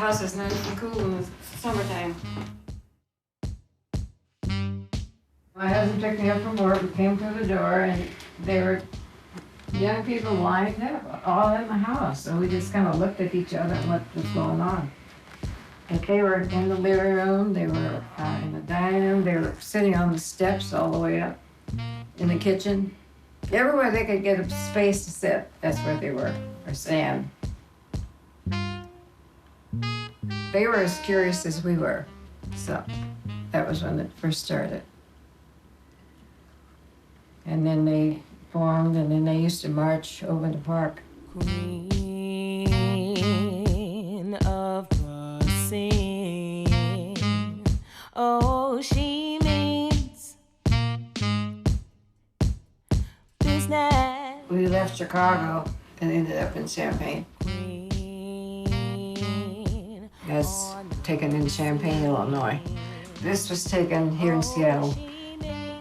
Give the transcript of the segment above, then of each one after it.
house is nice and cool in the summertime. My husband picked me up from work. We came through the door, and there were young people lined up all in the house. So we just kind of looked at each other and what was going on. And they were in the living room, they were in the dining room, they were sitting on the steps all the way up in the kitchen. Everywhere they could get a space to sit, that's where they were, or stand. They were as curious as we were. So that was when it first started. And then they formed, and then they used to march over the park. Queen of the scene. Oh, she means business. We left Chicago and ended up in Champaign. That's taken in Champaign, Illinois. This was taken here in Seattle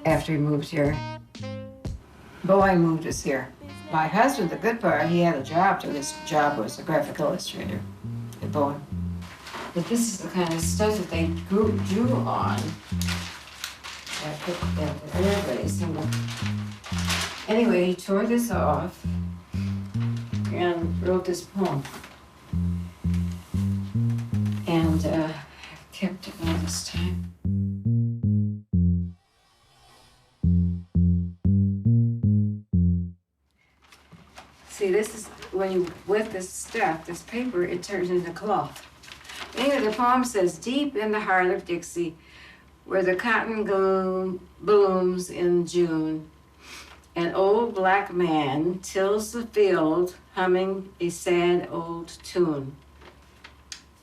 after he moved here. Boiko moved us here. My husband, the good part, he had a job, so his job was a graphic illustrator at Boiko. But this is the kind of stuff that they drew on. I put that everybody's. Anyway, he tore this off and wrote this poem. And I've kept it all this time. See, this is when you wet this stuff, this paper, it turns into cloth. Anyway, the poem says, deep in the heart of Dixie, where the cotton gloom blooms in June, an old black man tills the field, humming a sad old tune.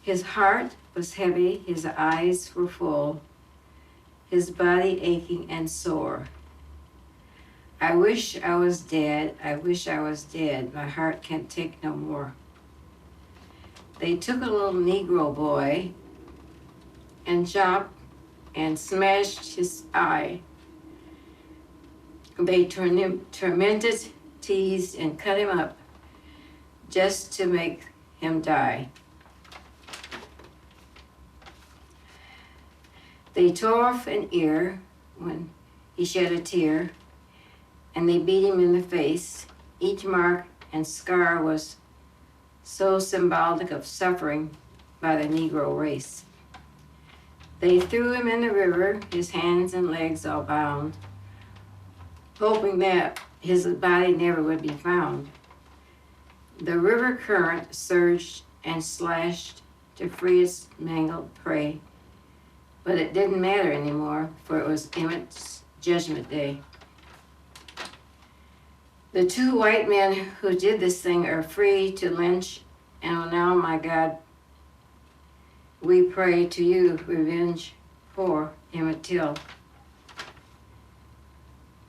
His heart was heavy, his eyes were full, his body aching and sore. I wish I was dead, I wish I was dead, my heart can't take no more. They took a little Negro boy and chopped and smashed his eye. They tormented, teased, and cut him up just to make him die. They tore off an ear when he shed a tear, and they beat him in the face. Each mark and scar was so symbolic of suffering by the Negro race. They threw him in the river, his hands and legs all bound, hoping that his body never would be found. The river current surged and slashed to free its mangled prey, but it didn't matter anymore, for it was Emmett's Judgment Day. The two white men who did this thing are free to lynch, and now, my God, we pray to you, revenge for Emmett Till.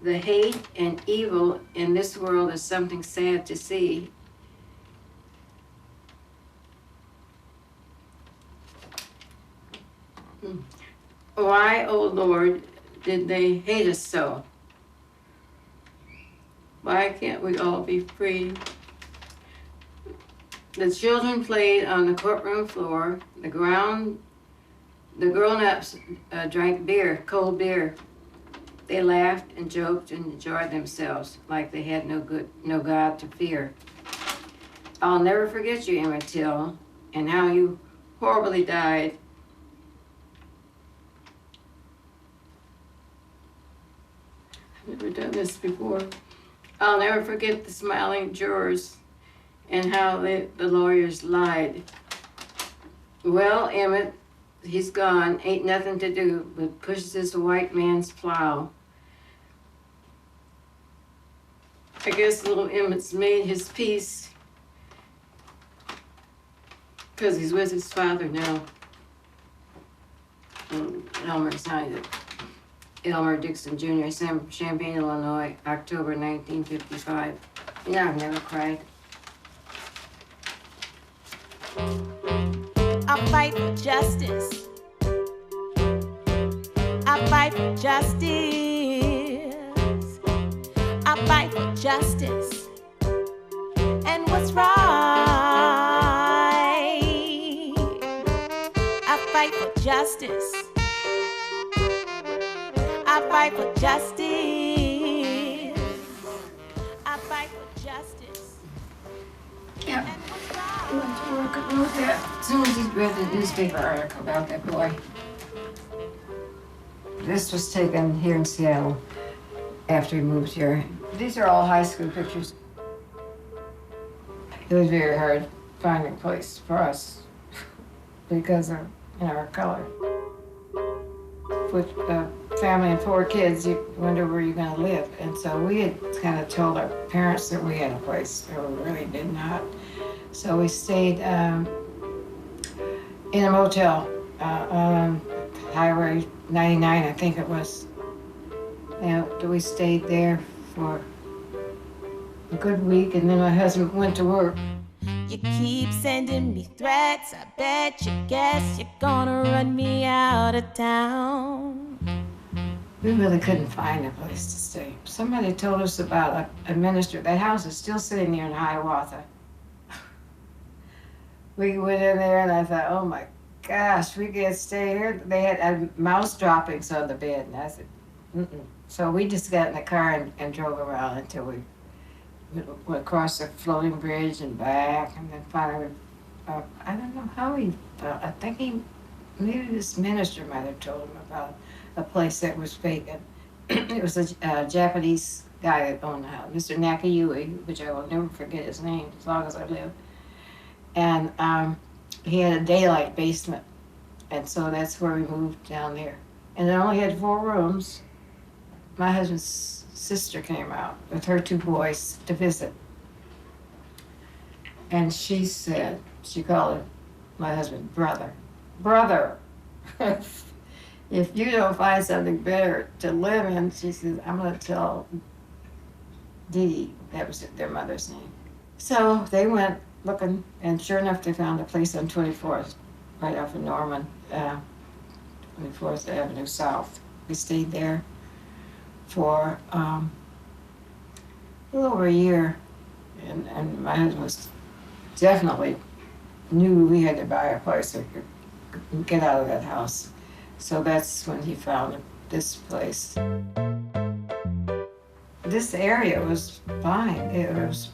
The hate and evil in this world is something sad to see. Why, oh Lord, did they hate us so? Why can't we all be free? The children played on the courtroom floor. The grown-ups drank beer, cold beer. They laughed and joked and enjoyed themselves like they had no God to fear. I'll never forget you, Emmett Till, and how you horribly died. I've never done this before. I'll never forget the smiling jurors and how the lawyers lied. Well, Emmett, he's gone, ain't nothing to do but push this white man's plow. I guess little Emmett's made his peace because he's with his father now. Elmer Dixon Jr., Champaign, Illinois, October 1955. You know, I've never cried. I fight for justice. I fight for justice. I fight for justice and what's right. fight for justice. I fight for justice. I fight for justice. Yeah. And what's I wrong? went to work and wrote that as soon as he read the newspaper article about that boy. This was taken here in Seattle after he moved here. These are all high school pictures. It was very hard finding a place for us because of our color. With a family of 4 kids, you wonder where you're going to live. And so we had kind of told our parents that we had a place, but we really did not. So we stayed in a motel on Highway 99, I think it was. And we stayed there for a good week, and then my husband went to work. You keep sending me threats. I bet you guess you're gonna run me out of town. We really couldn't find a place to stay. Somebody told us about a minister. That house is still sitting there in Hiawatha. We went in there and I thought, oh my gosh, we can't stay here. They had mouse droppings on the bed, and I said, mm-mm. So we just got in the car and drove around until we went across the floating bridge and back, and then finally, I don't know how he felt. I think maybe this minister might have told him about a place that was vacant. It was a Japanese guy that owned the house, Mr. Nakayui, which I will never forget his name as long as I live. And he had a daylight basement, and so that's where we moved down there. And it only had 4 rooms. My husband's sister came out with her 2 boys to visit. And she said, she called my husband brother. Brother, if you don't find something better to live in, she said, I'm going to tell Dee Dee, that was their mother's name. So they went looking, and sure enough, they found a place on 24th, right off of Norman, 24th Avenue South. We stayed there for a little over a year, and my husband was definitely knew we had to buy a place to get out of that house. So that's when he found this place. This area was fine. It was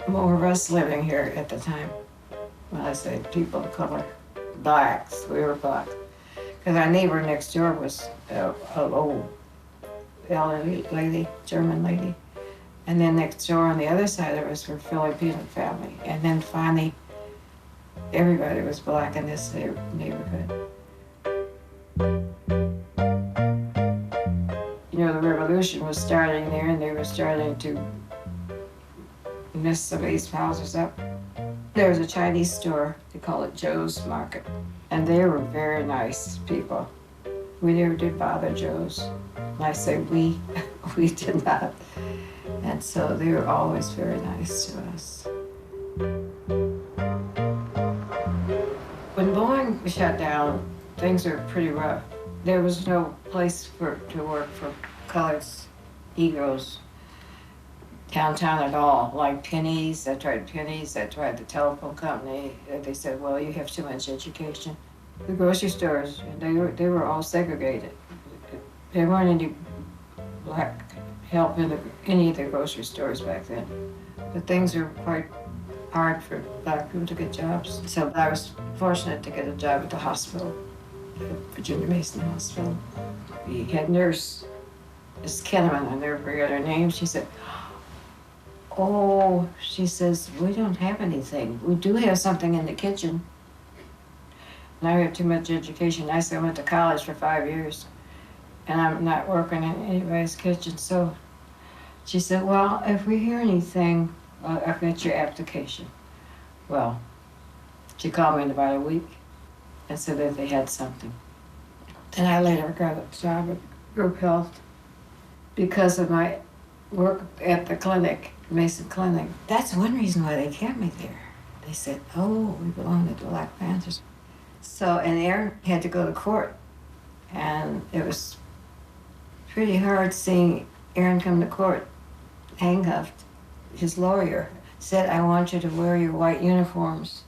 more of us living here at the time. When I say people of color, blacks, we were black. Because our neighbor next door was an old elderly lady, German lady. And then next door on the other side of us were Filipino family. And then finally, everybody was black in this neighborhood. You know, the revolution was starting there, and they were starting to mess some of these houses up. There was a Chinese store, they call it Joe's Market, and they were very nice people. We never did bother Joe's. And I say we did not. And so they were always very nice to us. When Boeing shut down, things were pretty rough. There was no place to work for colored Negroes downtown at all, like Penny's. I tried Penny's, I tried the telephone company. They said, well, you have too much education. The grocery stores, they were all segregated. There weren't any black help in any of the grocery stores back then. But things were quite hard for black people to get jobs. So I was fortunate to get a job at the hospital, Virginia Mason Hospital. The head nurse, Miss Kenneman, I never forget her name. She said, oh, she says, we don't have anything. We do have something in the kitchen. And I have too much education. I said I went to college for 5 years, and I'm not working in anybody's kitchen. So she said, well, if we hear anything, I've got your application. Well, she called me in about a week and said that they had something. Then I later got a job at Group Health because of my work at the clinic, Mason Clinic. That's one reason why they kept me there. They said, oh, we belong to the Black Panthers. So, and Aaron had to go to court, and it was pretty hard seeing Aaron come to court handcuffed. His lawyer said, I want you to wear your white uniforms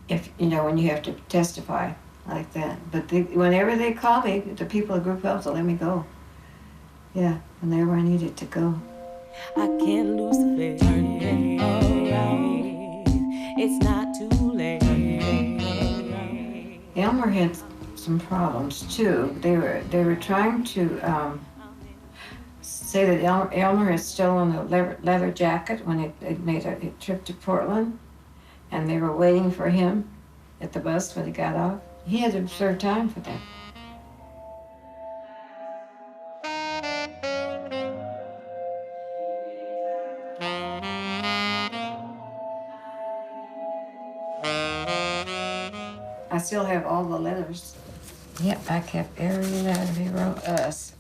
if, when you have to testify like that. But whenever they call me, the people at Group Health will let me go. Yeah, whenever I needed to go. I can't lose the faith. Turn it around. It's not too late. Elmer had some problems too. They were trying to say that Elmer had stolen a leather jacket when it made a trip to Portland, and they were waiting for him at the bus when he got off. He had to serve time for that. I still have all the letters. Yep, I kept every letter he wrote us.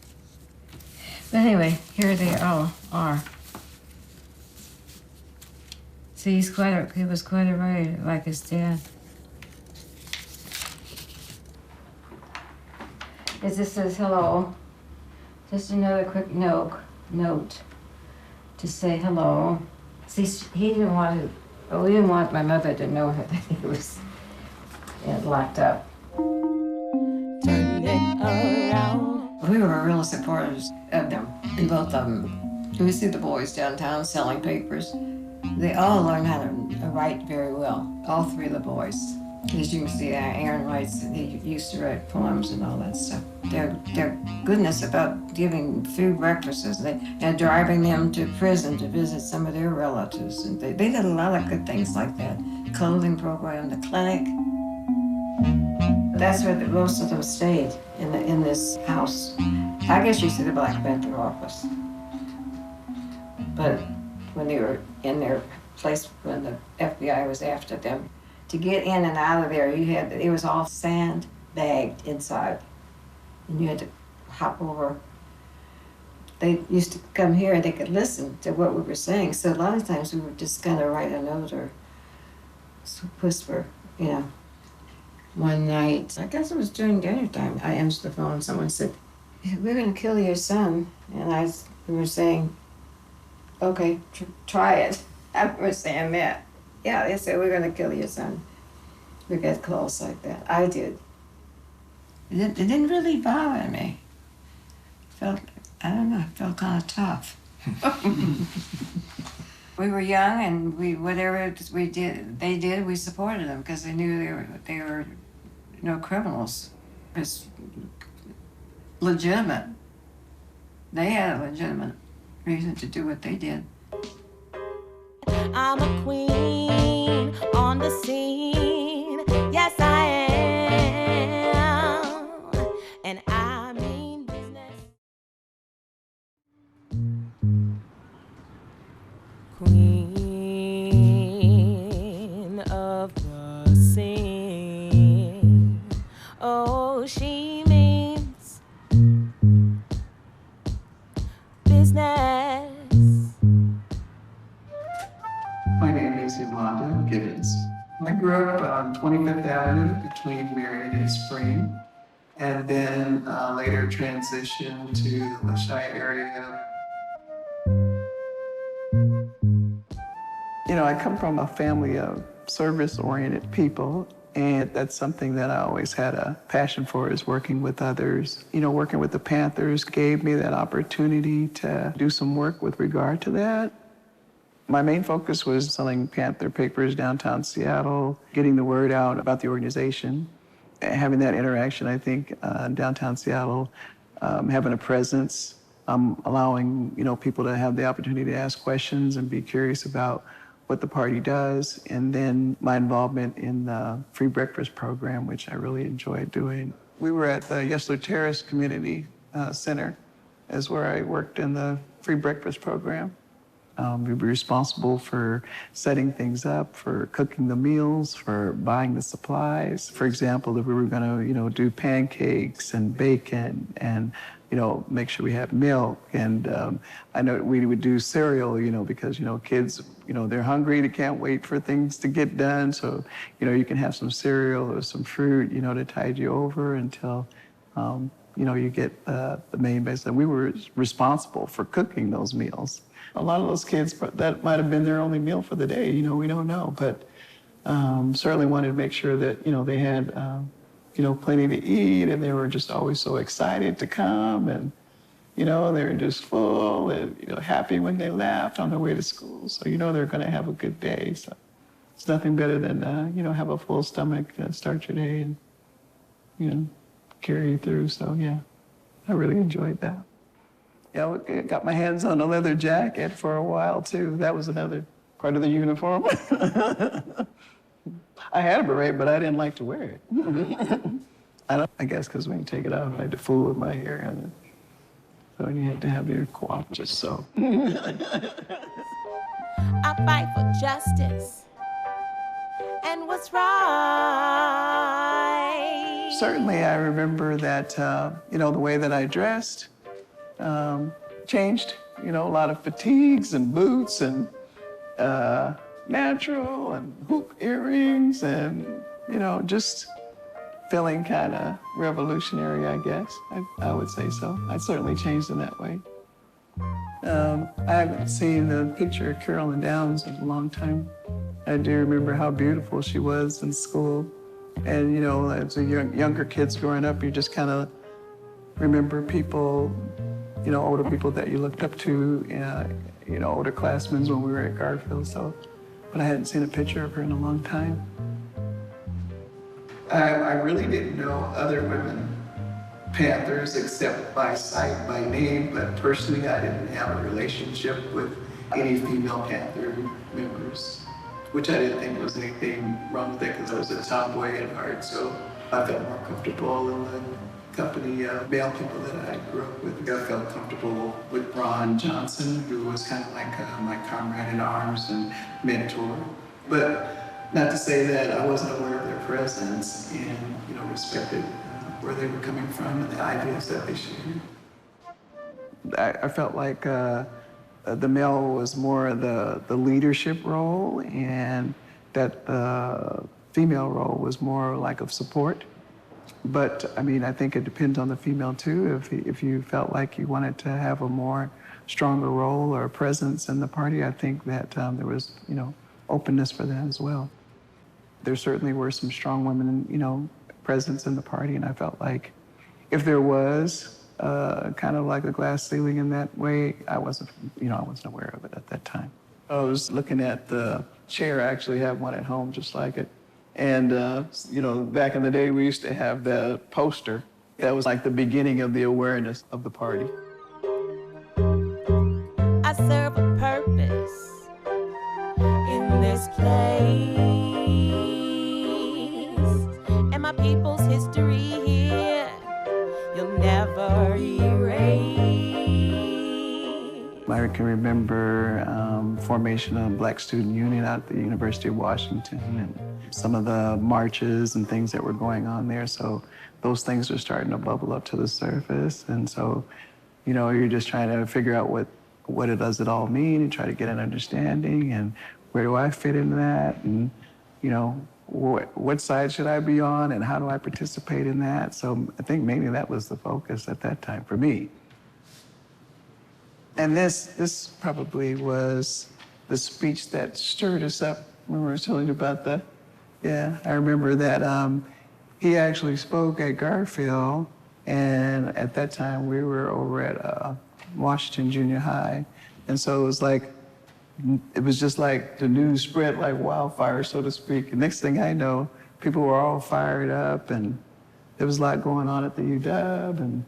But anyway, here they all are. See, he was quite a writer, like his dad. It just says hello. Just another quick note to say hello. See, we didn't want my mother to know that he was locked up. Turn it around. We were real supporters of them, both of them. We see the boys downtown selling papers. They all learn how to write very well, all three of the boys. As you can see, Aaron writes, he used to write poems and all that stuff. Their goodness about giving food breakfasts and driving them to prison to visit some of their relatives. And they did a lot of good things like that. Clothing program, the clinic. That's where most of them stayed, in this house. I guess you see the Black Panther office. But when they were in their place, when the FBI was after them, to get in and out of there, it was all sand bagged inside. And you had to hop over. They used to come here and they could listen to what we were saying. So a lot of times we would just kind of write a note or whisper, you know. One night, I guess it was during dinner time, I answered the phone and someone said, "We're gonna kill your son." And we were saying, "Okay, try it." I was saying that. Yeah, they said, "We're gonna kill your son." We got close like that. I did. It didn't really bother me. I don't know, it felt kind of tough. We were young, and whatever they did, we supported them because they knew they were no criminals. It's legitimate. They had a legitimate reason to do what they did. I'm a queen on the scene. Yes, I am. And I mean business. Queen of the scene. Oh, she means business. My name is Youlanda Givens. I grew up on 25th Avenue between Marion and Spring, and then later transitioned to the Lashai area. You know, I come from a family of service-oriented people, and that's something that I always had a passion for, is working with others. You know, working with the Panthers gave me that opportunity to do some work with regard to that. My main focus was selling Panther papers downtown Seattle, getting the word out about the organization, having that interaction, I think, downtown Seattle, having a presence, allowing, you know, people to have the opportunity to ask questions and be curious about what the party does, and then my involvement in the free breakfast program, which I really enjoyed doing. We were at the Yesler Terrace Community Center, is where I worked in the free breakfast program. We were responsible for setting things up, for cooking the meals, for buying the supplies. For example, if we were going to, you know, do pancakes and bacon and, you know, make sure we had milk. And I know we would do cereal, you know, because, you know, kids, you know, they're hungry, they can't wait for things to get done. So, you know, you can have some cereal or some fruit, you know, to tide you over until, you know, you get the main base. And we were responsible for cooking those meals. A lot of those kids, that might have been their only meal for the day, you know, we don't know. But certainly wanted to make sure that, you know, they had plenty to eat, and they were just always so excited to come, and, they were just full and, happy when they left on their way to school. So, they're going to have a good day. So it's nothing better than, have a full stomach, start your day and, carry you through. So, yeah, I really enjoyed that. Yeah, I got my hands on a leather jacket for a while, too. That was another part of the uniform. I had a beret, but I didn't like to wear it. I guess because when you take it off, I had to fool with my hair. And so you had to have your coif just so. I fight for justice and what's right. Certainly, I remember that, the way that I dressed changed. A lot of fatigues and boots and natural and hoop earrings and, just feeling kind of revolutionary, I guess. I would say so. I certainly changed in that way. I haven't seen the picture of Carolyn Downs in a long time. I do remember how beautiful she was in school. And, as a younger kids growing up, you just kind of remember people, older people that you looked up to, older classmen when we were at Garfield. So, but I hadn't seen a picture of her in a long time. I really didn't know other women Panthers except by sight, by name, but personally I didn't have a relationship with any female Panther members, which I didn't think was anything wrong with it because I was a tomboy at heart, so I felt more comfortable in the company of male people that I grew up with. I felt comfortable with Ron Johnson, who was kind of like my comrade in arms and mentor. But not to say that I wasn't aware of their presence and, respected where they were coming from and the ideas that they shared. I felt like the male was more the leadership role, and that the female role was more like of support. But I think it depends on the female too. If you felt like you wanted to have a more stronger role or presence in the party, I think that there was, openness for that as well. There certainly were some strong women, presence in the party, and I felt like if there was kind of like a glass ceiling in that way, I wasn't aware of it at that time. I was looking at the chair. I actually have one at home just like it. And, back in the day, we used to have the poster. That was like the beginning of the awareness of the party. I serve a purpose in this place, and my people's history here you'll never erase. I can remember formation of Black Student Union out at the University of Washington, and some of the marches and things that were going on there. So those things are starting to bubble up to the surface. And so, you're just trying to figure out what does it all mean and try to get an understanding, and where do I fit in that, and, what side should I be on, and how do I participate in that? So I think maybe that was the focus at that time for me. And this probably was the speech that stirred us up when we were telling you about that. Yeah, I remember that he actually spoke at Garfield, and at that time we were over at Washington Junior High, and so it was just like the news spread like wildfire, so to speak. And next thing I know, people were all fired up, and there was a lot going on at the UW, and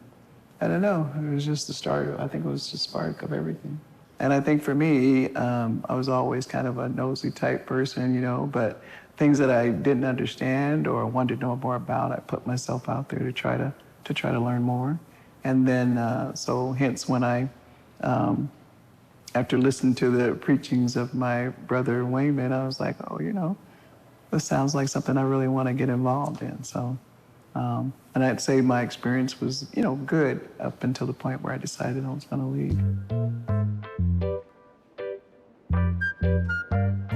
I don't know, it was just the start. I think it was the spark of everything. And I think for me, I was always kind of a nosy type person, but things that I didn't understand or wanted to know more about, I put myself out there to try to learn more. And then, so hence when I, after listening to the preachings of my brother Wayman, I was like, oh, this sounds like something I really want to get involved in. So, and I'd say my experience was, good up until the point where I decided I was going to lead.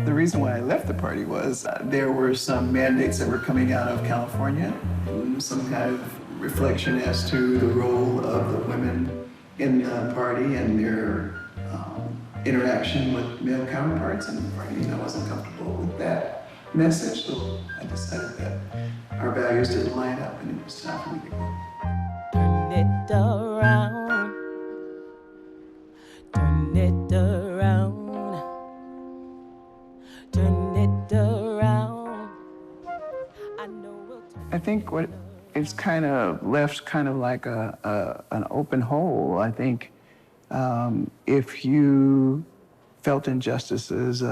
The reason why I left the party was there were some mandates that were coming out of California, some kind of reflection as to the role of the women in the party and their interaction with male counterparts in the party, and I wasn't comfortable with that. message. So I decided that our values didn't line up and it was time for me to go. Turn it around. Turn it around. Turn it around. I know we'll turn I think what it's kind of left kind of like an open hole. I think if you felt injustices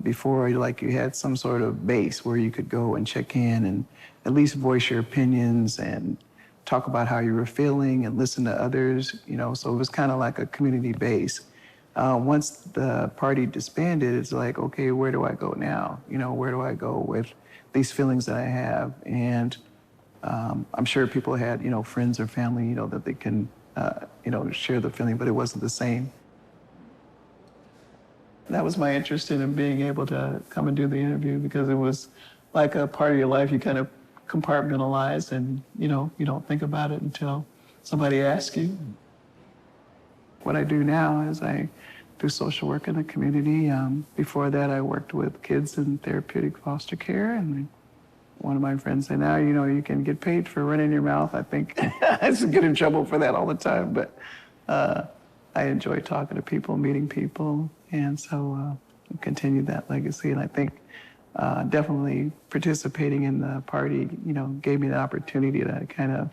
before, like you had some sort of base where you could go and check in and at least voice your opinions and talk about how you were feeling and listen to others, you know, so it was kind of like a community base. Once the party disbanded, it's like, okay, where do I go now? You know, where do I go with these feelings that I have? And I'm sure people had, you know, friends or family, you know, that they can, you know, share the feeling, but it wasn't the same. That was my interest in being able to come and do the interview, because it was like a part of your life you kind of compartmentalize, and, you know, you don't think about it until somebody asks you. What I do now is I do social work in the community. Before that, I worked with kids in therapeutic foster care, and one of my friends said, now, you know, you can get paid for running your mouth. I think I used to get in trouble for that all the time, but I enjoy talking to people, meeting people, and so continue that legacy. And I think definitely participating in the party, you know, gave me the opportunity to kind of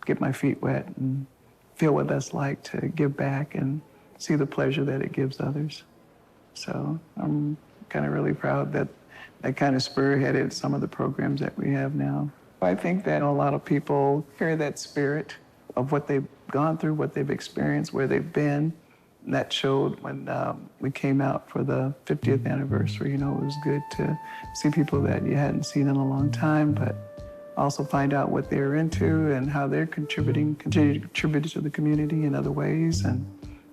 get my feet wet and feel what that's like to give back and see the pleasure that it gives others. So I'm kind of really proud that I kind of spearheaded some of the programs that we have now. I think that a lot of people carry that spirit of what they've gone through, what they've experienced, where they've been. And that showed when we came out for the 50th anniversary. You know, it was good to see people that you hadn't seen in a long time, but also find out what they're into and how they're continue to contribute to the community in other ways. And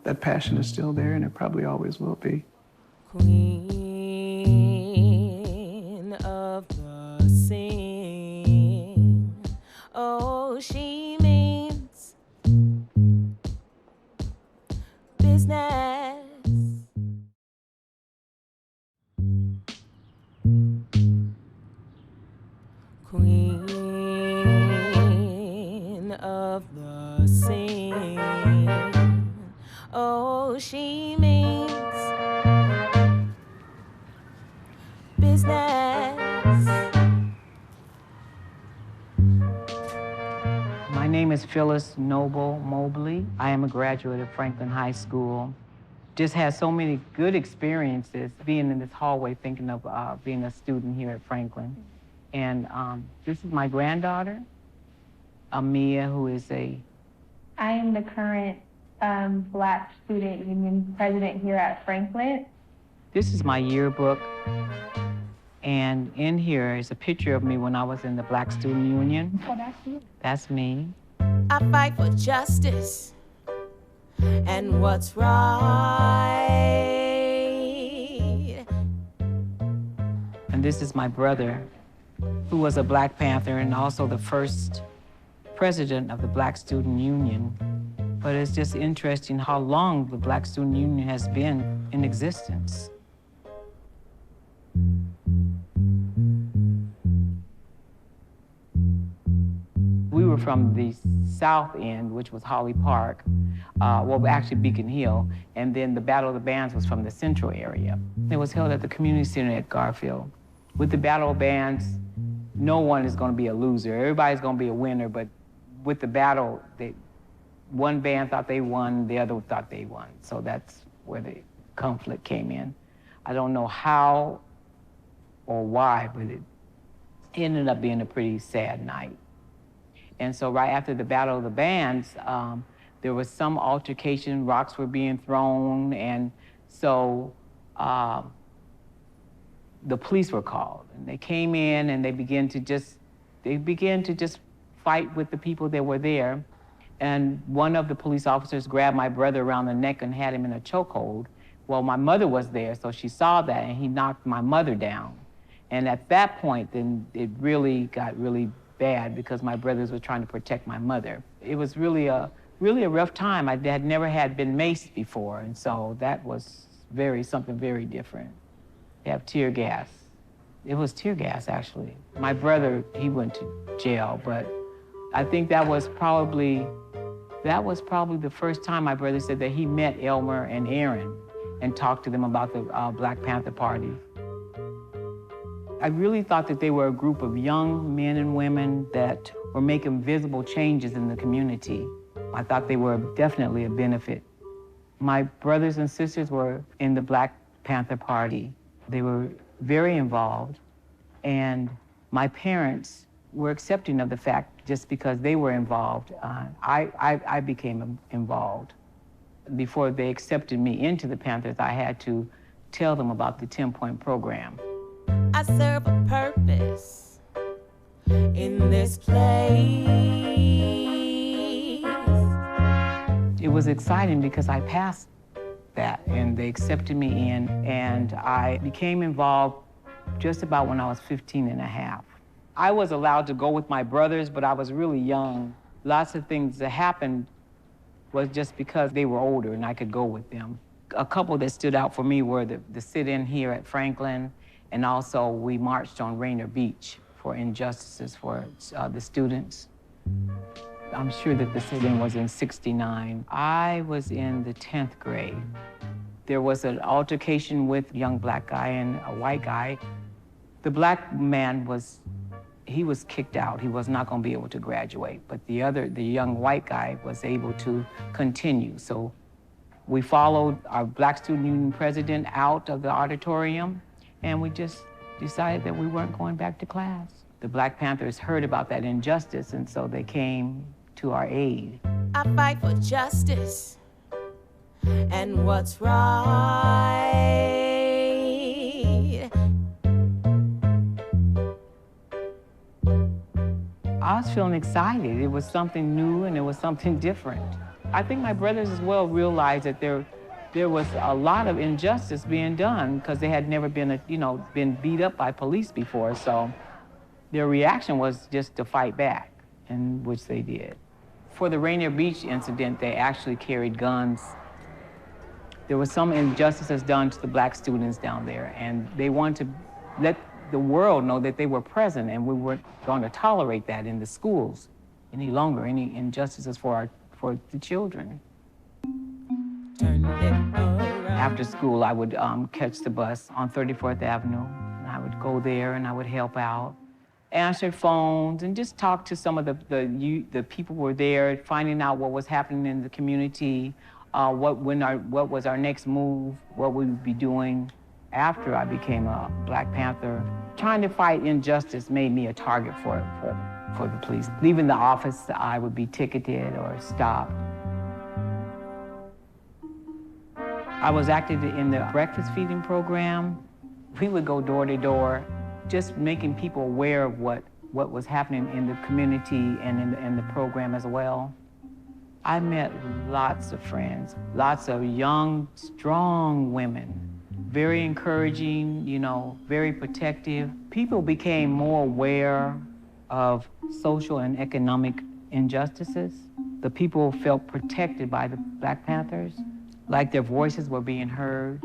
that passion is still there, and it probably always will be. Queen of the scene. Oh, she means business. Queen of the scene. Oh, she means business. My name is Phyllis Noble Mobley. I am a graduate of Franklin High School. Just had so many good experiences being in this hallway thinking of being a student here at Franklin. And this is my granddaughter, Amia, who is I am the current Black Student Union president here at Franklin. This is my yearbook. And in here is a picture of me when I was in the Black Student Union. Oh, that's you. That's me. I fight for justice and what's right. And this is my brother, who was a Black Panther and also the first president of the Black Student Union. But it's just interesting how long the Black Student Union has been in existence. We were from the south end, which was Holly Park, well, actually Beacon Hill, and then the Battle of the Bands was from the central area. It was held at the community center at Garfield. With the Battle of Bands, no one is going to be a loser. Everybody's going to be a winner, but with the battle, one band thought they won, the other thought they won. So that's where the conflict came in. I don't know how or why, but it ended up being a pretty sad night. And so right after the Battle of the Bands, there was some altercation, rocks were being thrown, and so the police were called. And they came in and they began to just fight with the people that were there. And one of the police officers grabbed my brother around the neck and had him in a chokehold. Well, my mother was there, so she saw that, and he knocked my mother down. And at that point, then it really got really bad because my brothers were trying to protect my mother. It was really a rough time. I had never been maced before, and so that was something very different. You have tear gas It was tear gas, actually. My brother, he went to jail, but I think that was probably the first time my brother said that he met Elmer and Aaron and talked to them about the Black Panther Party. I really thought that they were a group of young men and women that were making visible changes in the community. I thought they were definitely a benefit. My brothers and sisters were in the Black Panther Party. They were very involved, and my parents were accepting of the fact just because they were involved. I became involved. Before they accepted me into the Panthers, I had to tell them about the 10-point program. I serve a purpose in this place. It was exciting because I passed that and they accepted me in, and I became involved just about when I was 15 and a half. I was allowed to go with my brothers, but I was really young. Lots of things that happened was just because they were older and I could go with them. A couple that stood out for me were the sit-in here at Franklin, and also we marched on Rainier Beach for injustices for the students. I'm sure that the sit-in was in '69. I was in the 10th grade. There was an altercation with a young black guy and a white guy. The black man was kicked out. He was not gonna be able to graduate, but the young white guy was able to continue. So we followed our Black Student Union president out of the auditorium, and we just decided that we weren't going back to class. The Black Panthers heard about that injustice, and so they came to our aid. I fight for justice and what's right. I was feeling excited. It was something new and it was something different. I think my brothers as well realized that there was a lot of injustice being done because they had never been beat up by police before. So their reaction was just to fight back, and which they did. For the Rainier Beach incident, they actually carried guns. There was some injustices done to the black students down there, and they wanted to let the world know that they were present, and we weren't going to tolerate that in the schools any longer, any injustices for the children. After school, I would catch the bus on 34th Avenue, and I would go there and I would help out, answer phones, and just talk to some of the people who were there, finding out what was happening in the community, what was our next move, what we would be doing. After I became a Black Panther, trying to fight injustice made me a target for the police. Leaving the office, I would be ticketed or stopped. I was active in the breakfast feeding program. We would go door to door, just making people aware of what was happening in the community and in the program as well. I met lots of friends, lots of young, strong women, very encouraging, very protective. People became more aware of social and economic injustices. The people felt protected by the Black Panthers, like their voices were being heard.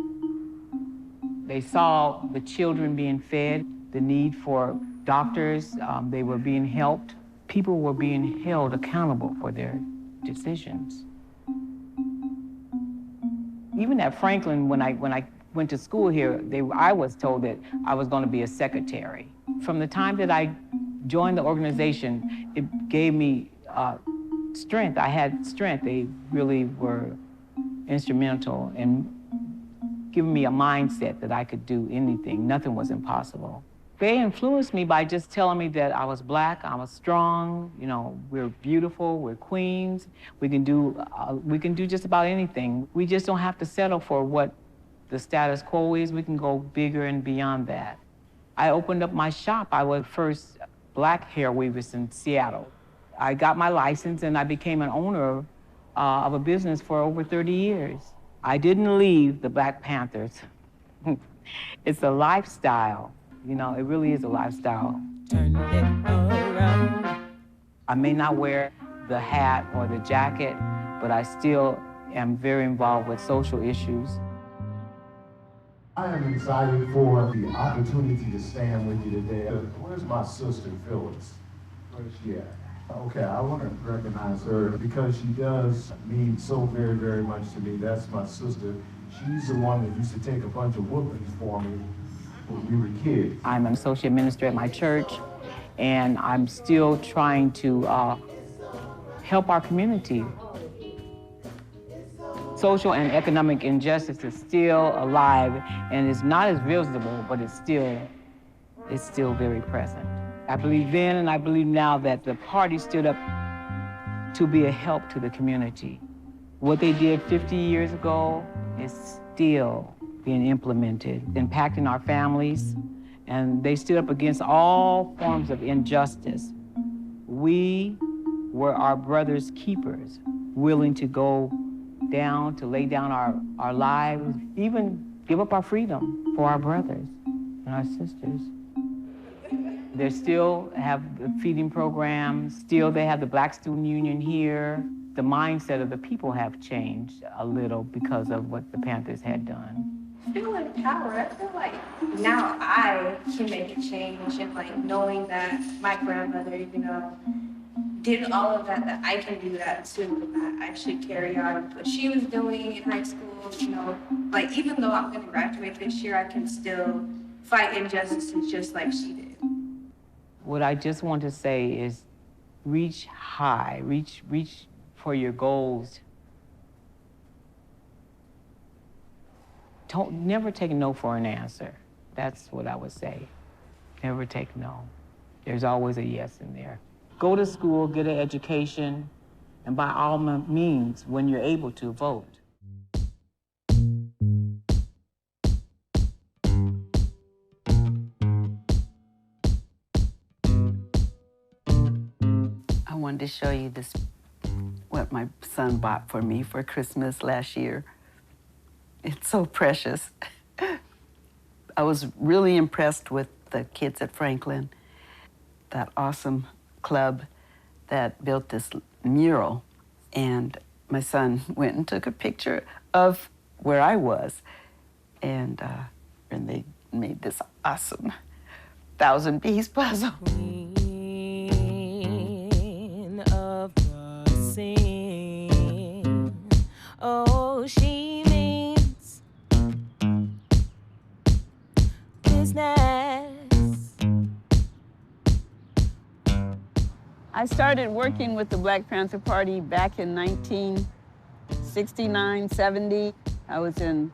They saw the children being fed, the need for doctors, they were being helped. People were being held accountable for their decisions. Even at Franklin, when I went to school here, I was told that I was going to be a secretary. From the time that I joined the organization, it gave me strength. I had strength. They really were instrumental in giving me a mindset that I could do anything. Nothing was impossible. They influenced me by just telling me that I was Black, I was strong, we're beautiful, we're queens, we can do just about anything. We just don't have to settle for what the status quo is. We can go bigger and beyond that. I opened up my shop. I was the first Black hair weavers in Seattle. I got my license and I became an owner of a business for over 30 years. I didn't leave the Black Panthers. It's a lifestyle. It really is a lifestyle. Turn it around. I may not wear the hat or the jacket, but I still am very involved with social issues. I am excited for the opportunity to stand with you today. Where's my sister, Phyllis? Where's she at? Okay, I want to recognize her because she does mean so very, very much to me. That's my sister. She's the one that used to take a bunch of whoopings for me when we were kids. I'm an associate minister at my church, and I'm still trying to help our community. Social and economic injustice is still alive, and it's not as visible, but it's still very present. I believe then and I believe now that the party stood up to be a help to the community. What they did 50 years ago is still being implemented, impacting our families, and they stood up against all forms of injustice. We were our brothers' keepers, willing to go down, to lay down our lives, even give up our freedom for our brothers and our sisters. They still have the feeding programs, still they have the Black Student Union here. The mindset of the people have changed a little because of what the Panthers had done. I feel empowered. I feel like now I can make a change, and like knowing that my grandmother, did all of that, that I can do that too, that I should carry on what she was doing in high school, like even though I'm gonna graduate this year, I can still fight injustices just like she did. What I just want to say is reach high, reach for your goals. Never take no for an answer. That's what I would say. Never take no. There's always a yes in there. Go to school, get an education, and by all means, when you're able to, vote. I wanted to show you this, what my son bought for me for Christmas last year. It's so precious. I was really impressed with the kids at Franklin, that awesome club that built this mural. And my son went and took a picture of where I was. And they made this awesome 1,000-piece puzzle. Queen of the scene. Oh, she means business. I started working with the Black Panther Party back in 1969, 70. I was in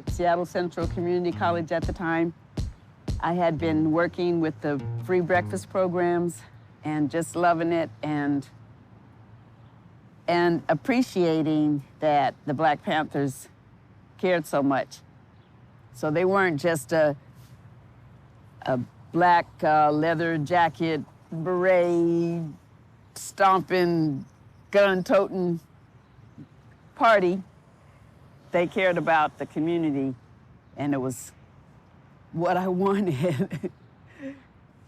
Seattle Central Community College at the time. I had been working with the free breakfast programs and just loving it and appreciating that the Black Panthers cared so much. So they weren't just a black leather jacket, beret, stomping, gun-toting party. They cared about the community, and it was what I wanted.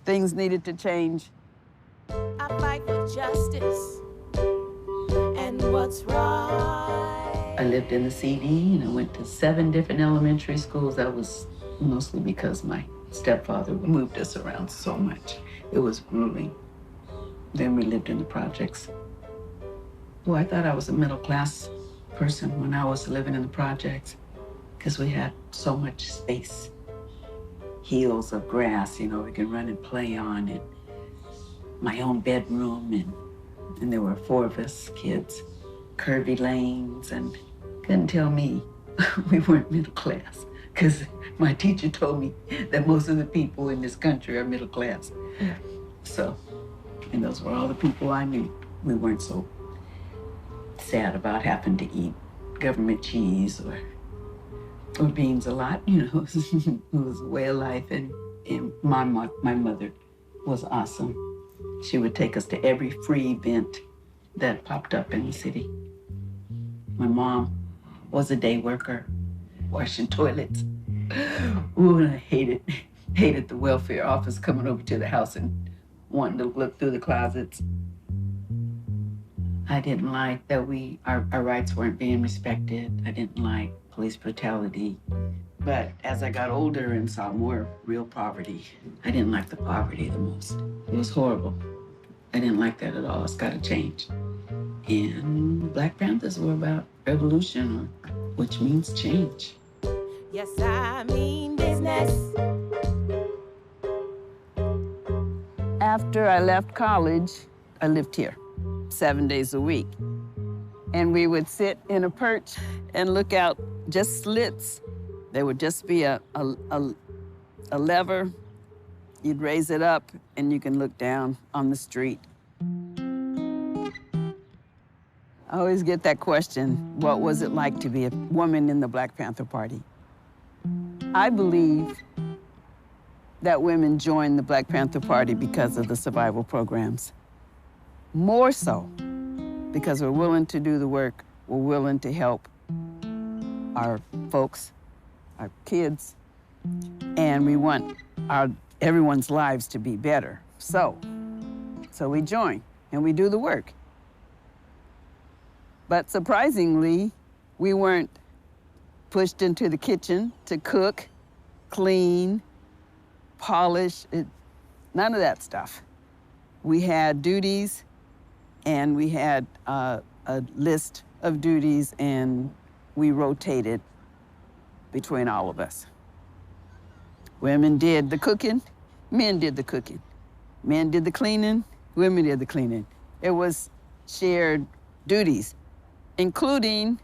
Things needed to change. I fight for justice and what's right. I lived in the CD, and I went to 7 different elementary schools. That was mostly because my stepfather moved us around so much. It was grueling. Then we lived in the projects. Well, I thought I was a middle-class person when I was living in the projects because we had so much space. Hills of grass, we could run and play on, and my own bedroom, and there were 4 of us kids, curvy lanes, and couldn't tell me we weren't middle class because my teacher told me that most of the people in this country are middle class. So, and those were all the people I knew. We weren't so sad about having to eat government cheese or beans a lot, It was a way of life, and my mother was awesome. She would take us to every free event that popped up in the city. My mom was a day worker, washing toilets. Ooh, and I hated the welfare office coming over to the house and wanting to look through the closets. I didn't like that our rights weren't being respected. I didn't like police brutality. But as I got older and saw more real poverty, I didn't like the poverty the most. It was horrible. I didn't like that at all. It's got to change. And Black Panthers were about revolution, which means change. Yes, I mean business. After I left college, I lived here 7 days a week. And we would sit in a perch and look out just slits. There would just be a lever. You'd raise it up and you can look down on the street. I always get that question, what was it like to be a woman in the Black Panther Party? I believe that women joined the Black Panther Party because of the survival programs. More so because we're willing to do the work, we're willing to help our folks, our kids, and we want everyone's lives to be better. So we join and we do the work. But surprisingly, we weren't pushed into the kitchen to cook, clean, polish, none of that stuff. We had duties, and we had a list of duties, and we rotated between all of us. Women did the cooking, men did the cooking. Men did the cleaning, women did the cleaning. It was shared duties, including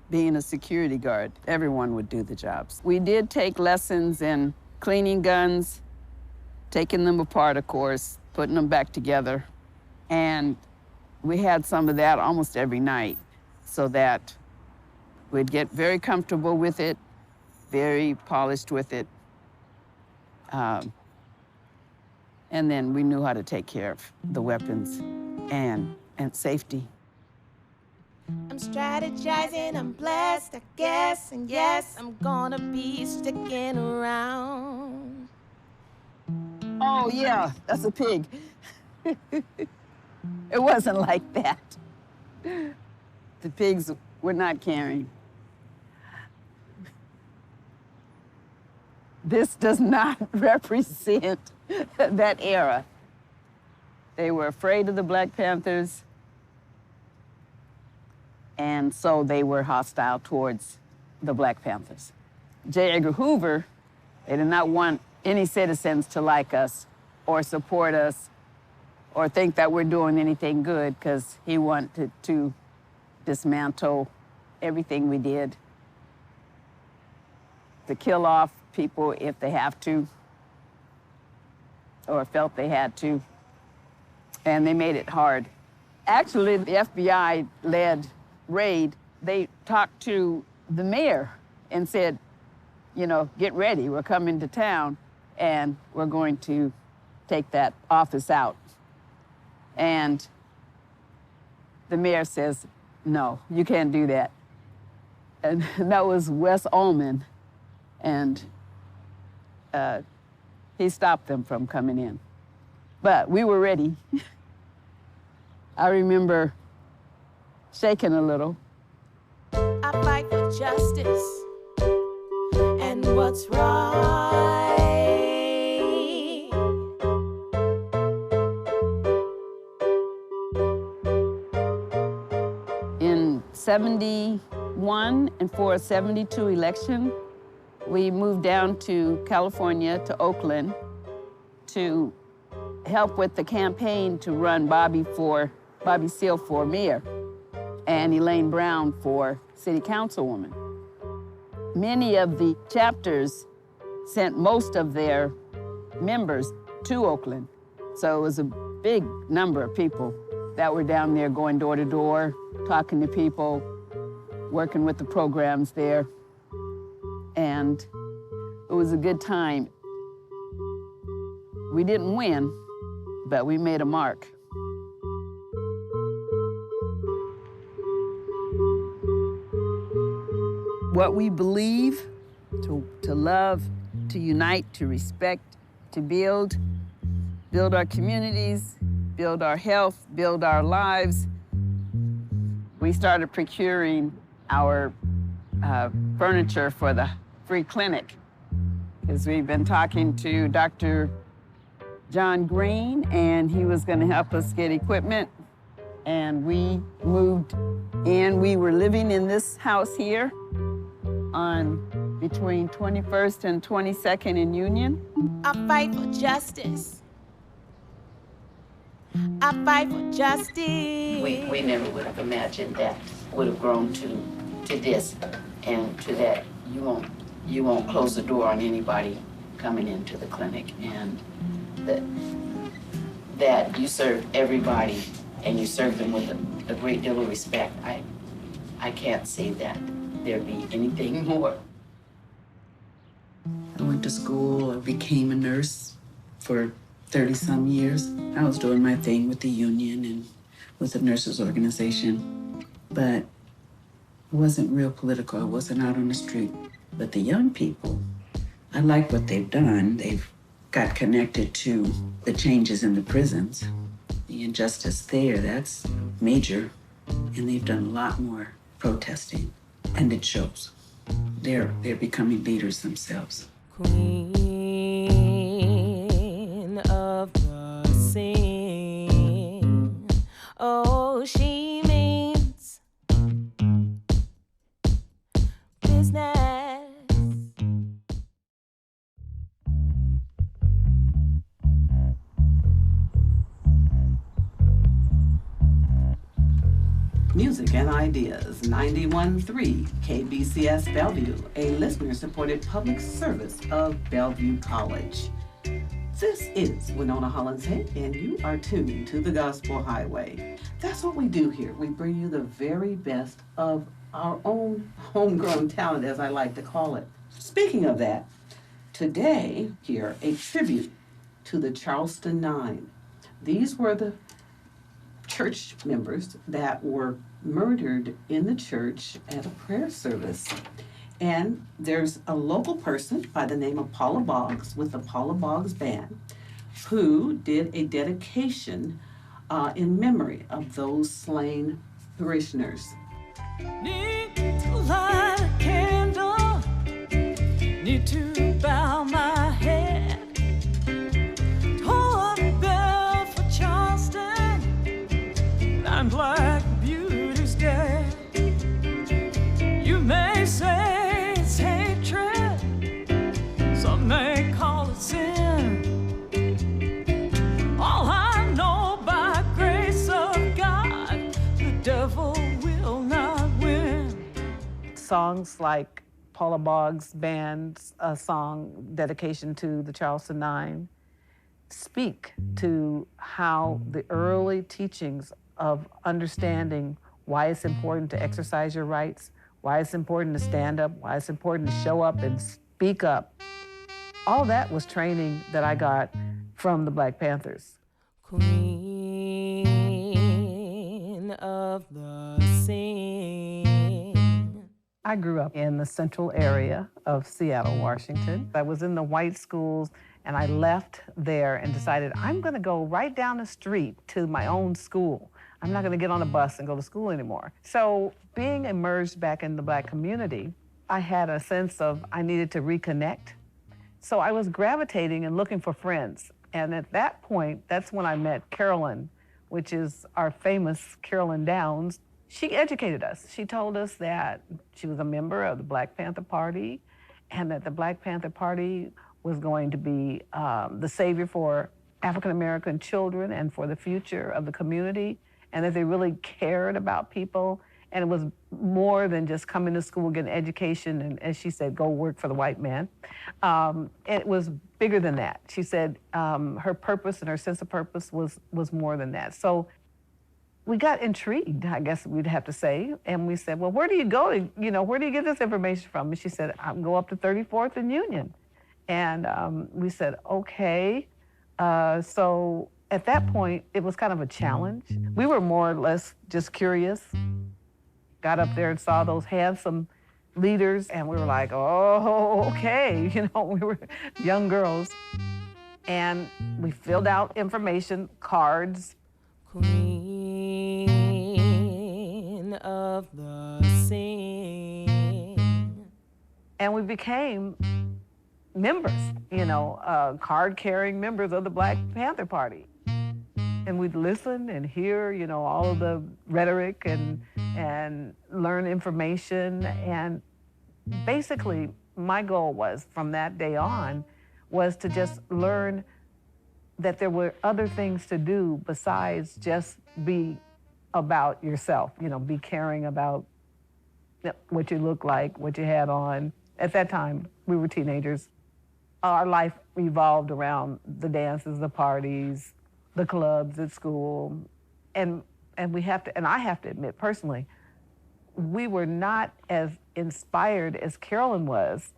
being a security guard. Everyone would do the jobs. We did take lessons in cleaning guns, taking them apart, of course, putting them back together. And we had some of that almost every night so that we'd get very comfortable with it, very polished with it. And then we knew how to take care of the weapons and safety. I'm strategizing, I'm blessed, I guess, and yes, I'm gonna be sticking around. Oh, yeah, that's a pig. It wasn't like that. The pigs were not caring. This does not represent that era. They were afraid of the Black Panthers, and so they were hostile towards the Black Panthers. J. Edgar Hoover, they did not want any citizens to like us or support us or think that we're doing anything good, because he wanted to dismantle everything we did, to kill off people if they have to or felt they had to, and they made it hard. Actually, the FBI-led raid, they talked to the mayor and said, you know, get ready, we're coming to town and we're going to take that office out. And the mayor says, no, you can't do that. And that was Wes Ullman, and he stopped them from coming in. But we were ready. I remember shaking a little. I fight for justice and what's right. In 71 and for a 72 election, we moved down to California, to Oakland, to help with the campaign to run Bobby Seale for mayor and Elaine Brown for city councilwoman. Many of the chapters sent most of their members to Oakland. So it was a big number of people that were down there going door to door, talking to people, working with the programs there. And it was a good time. We didn't win, but we made a mark. What we believe, to love, to unite, to respect, to build our communities, build our health, build our lives. We started procuring our furniture for the free clinic. Because we've been talking to Dr. John Green, and he was going to help us get equipment. And we moved in. We were living in this house here on between 21st and 22nd in Union. I fight for justice. I fight for justice. We never would have imagined that would have grown to this and to that. You won't close the door on anybody coming into the clinic, and that you serve everybody and you serve them with a great deal of respect. I can't say that there'd be anything more. I went to school, I became a nurse for 30-some years. I was doing my thing with the union and with the nurses organization, but it wasn't real political. I wasn't out on the street. But the young people, I like what they've done. They've got connected to the changes in the prisons. The injustice there, that's major. And they've done a lot more protesting, and it shows. They're becoming leaders themselves. Queen of the scene. Oh, she means business. Music and Ideas, 91.3 KBCS Bellevue, a listener-supported public service of Bellevue College. This is Winona Hollins Hauge, and you are tuned to the Gospel Highway. That's what we do here. We bring you the very best of our own homegrown talent, as I like to call it. Speaking of that, today, here, a tribute to the Charleston Nine. These were the church members that were murdered in the church at a prayer service. And there's a local person by the name of Paula Boggs with the Paula Boggs Band who did a dedication in memory of those slain parishioners. Need to light a candle, need to bow my head, toll a bell for Charleston, I'm Black Beauty's dead. You may say it's hatred, some may call it sin. All I know by grace of God, the devil will not win. Songs like Paula Boggs' band's song, dedication to the Charleston Nine, speak to how the early teachings of understanding why it's important to exercise your rights, why it's important to stand up, why it's important to show up and speak up. All that was training that I got from the Black Panthers. Queen of the scene. I grew up in the central area of Seattle, Washington. I was in the white schools, and I left there and decided I'm gonna go right down the street to my own school. I'm not gonna get on a bus and go to school anymore. So being immersed back in the Black community, I had a sense of I needed to reconnect. So I was gravitating and looking for friends. And at that point, that's when I met Carolyn, which is our famous Carolyn Downs. She educated us. She told us that she was a member of the Black Panther Party and that the Black Panther Party was going to be the savior for African-American children and for the future of the community, and that they really cared about people. And it was more than just coming to school, getting an education, and as she said, go work for the white man. It was bigger than that. She said her purpose and her sense of purpose was more than that. So we got intrigued, I guess we'd have to say, and we said, well, where do you go? Where do you get this information from? And she said, I'll go up to 34th and Union. And we said, okay. So at that point, it was kind of a challenge. We were more or less just curious. Got up there and saw those handsome leaders, and we were like, oh, okay. We were young girls. And we filled out information, cards. Queen of the scene. And we became members, card-carrying members of the Black Panther Party. And we'd listen and hear, all of the rhetoric and learn information. And basically, my goal was, from that day on, was to just learn that there were other things to do besides just be about yourself, be caring about what you look like, what you had on. At that time, we were teenagers. Our life revolved around the dances, the parties, the clubs at school. And I have to admit personally, we were not as inspired as Carolyn was.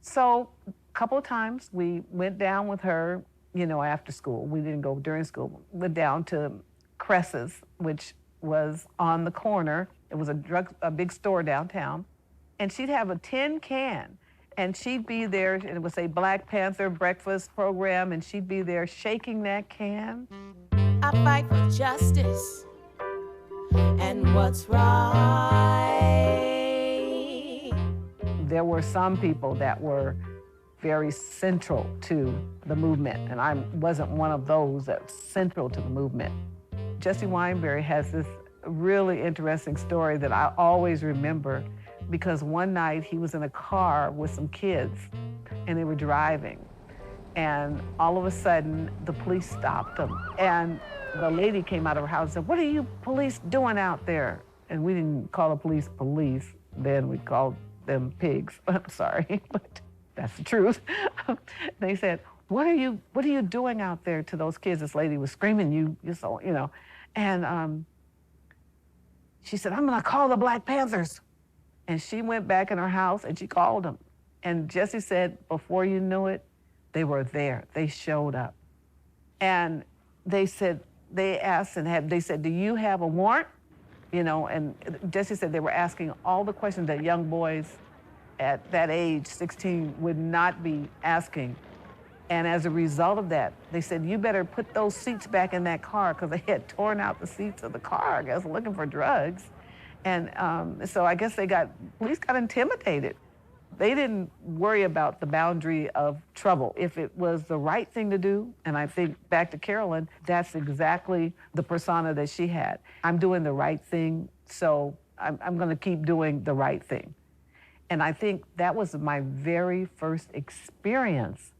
So a couple of times we went down with her, after school. We didn't go during school. Went down to Cress's, which was on the corner. It was a big store downtown. And she'd have a tin can, and she'd be there, and it would say Black Panther breakfast program, and she'd be there shaking that can. I fight for justice and what's right. There were some people that were very central to the movement, and I wasn't one of those that's central to the movement. Jesse Weinberg has this really interesting story that I always remember, because one night he was in a car with some kids and they were driving, and all of a sudden the police stopped them, and the lady came out of her house and said, "What are you police doing out there?" And we didn't call the police then, we called them pigs. I'm sorry, but that's the truth. They said, what are you doing out there to those kids? This lady was screaming, you so, and she said, "I'm gonna call the Black Panthers." And she went back in her house and she called them. And Jesse said, before you knew it, they were there. They showed up. And they said, they said, "Do you have a warrant?" And Jesse said they were asking all the questions that young boys at that age, 16, would not be asking. And as a result of that, they said, "You better put those seats back in that car," because they had torn out the seats of the car, I guess, looking for drugs. And so I guess police got intimidated. They didn't worry about the boundary of trouble. If it was the right thing to do, and I think back to Carolyn, that's exactly the persona that she had. I'm doing the right thing, so I'm gonna keep doing the right thing. And I think that was my very first experience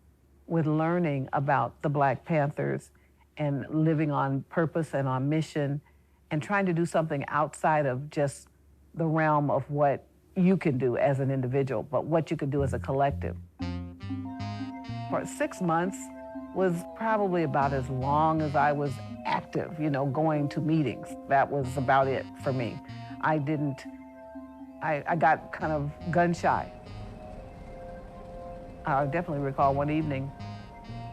with learning about the Black Panthers and living on purpose and on mission and trying to do something outside of just the realm of what you can do as an individual, but what you can do as a collective. For 6 months was probably about as long as I was active, going to meetings. That was about it for me. I got kind of gun shy. I definitely recall one evening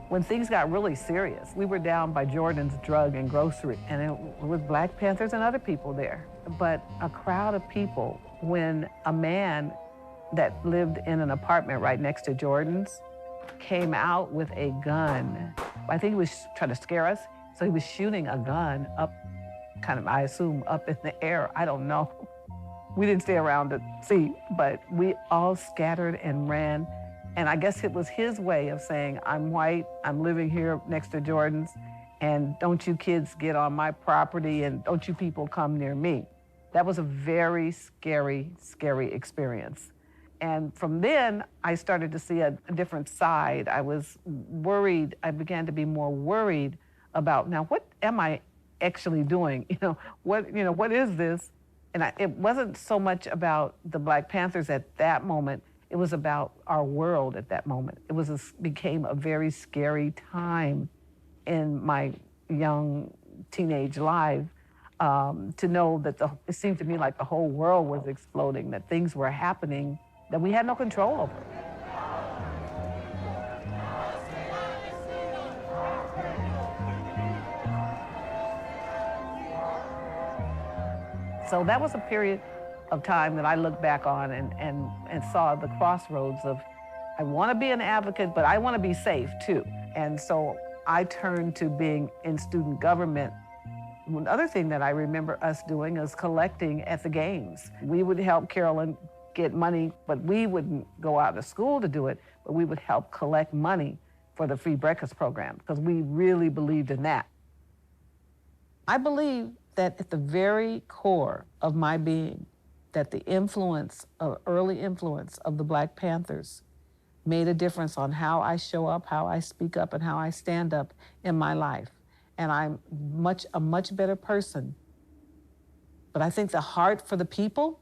when things got really serious. We were down by Jordan's Drug and Grocery, and it was Black Panthers and other people there. But a crowd of people, when a man that lived in an apartment right next to Jordan's came out with a gun. I think he was trying to scare us, so he was shooting a gun up, kind of, I assume, up in the air. I don't know. We didn't stay around to see, but we all scattered and ran. And I guess it was his way of saying, "I'm white, I'm living here next to Jordan's, and don't you kids get on my property, and don't you people come near me." That was a very scary, scary experience. And from then, I started to see a different side. I was worried. I began to be more worried about, now, what am I actually doing? What is this? And it wasn't so much about the Black Panthers at that moment. It was about our world at that moment. It became a very scary time in my young teenage life, to know that it seemed to me like the whole world was exploding, that things were happening that we had no control over. So that was a period of time that I look back on and saw the crossroads of, I want to be an advocate, but I want to be safe too. And so I turned to being in student government. Another thing that I remember us doing is collecting at the games. We would help Carolyn get money, but we wouldn't go out to school to do it, but we would help collect money for the free breakfast program because we really believed in that. I believe that at the very core of my being, that the early influence of the Black Panthers made a difference on how I show up, how I speak up, and how I stand up in my life. And I'm a much better person. But I think the heart for the people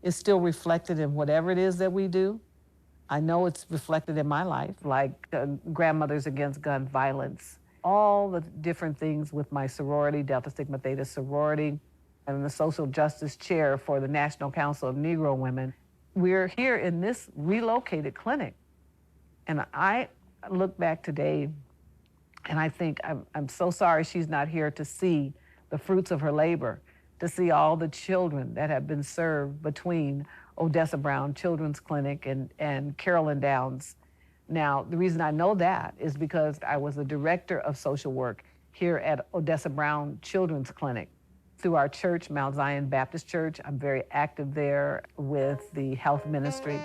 is still reflected in whatever it is that we do. I know it's reflected in my life, like Grandmothers Against Gun Violence, all the different things with my sorority, Delta Sigma Theta sorority, and the social justice chair for the National Council of Negro Women. We're here in this relocated clinic. And I look back today and I think I'm so sorry she's not here to see the fruits of her labor, to see all the children that have been served between Odessa Brown Children's Clinic and Carolyn Downs. Now, the reason I know that is because I was the director of social work here at Odessa Brown Children's Clinic. Through our church, Mount Zion Baptist Church, I'm very active there with the health ministry.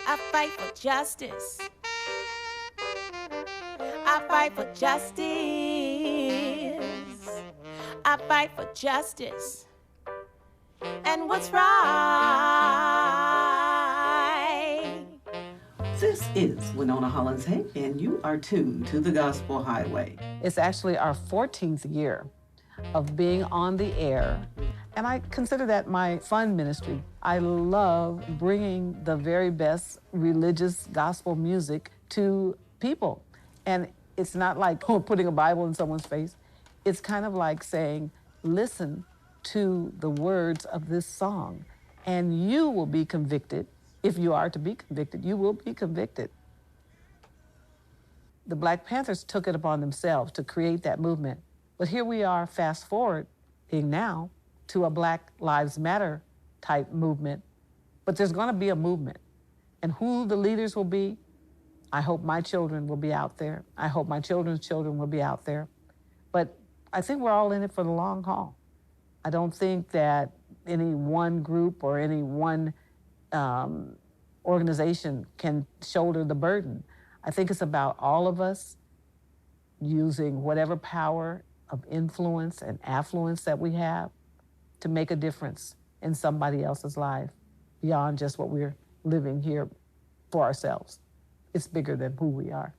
I fight for justice. I fight for justice. I fight for justice. And what's right. This is Winona Hollins Hauge, and you are tuned to the Gospel Highway. It's actually our 14th year of being on the air, and I consider that my fun ministry. I love bringing the very best religious gospel music to people. And it's not like putting a Bible in someone's face. It's kind of like saying, listen to the words of this song, and you will be convicted. If you are to be convicted, you will be convicted. The Black Panthers took it upon themselves to create that movement. But here we are, fast forwarding now to a Black Lives Matter type movement. But there's gonna be a movement. And who the leaders will be, I hope my children will be out there. I hope my children's children will be out there. But I think we're all in it for the long haul. I don't think that any one group or any one organization can shoulder the burden. I think it's about all of us using whatever power of influence and affluence that we have to make a difference in somebody else's life beyond just what we're living here for ourselves. It's bigger than who we are.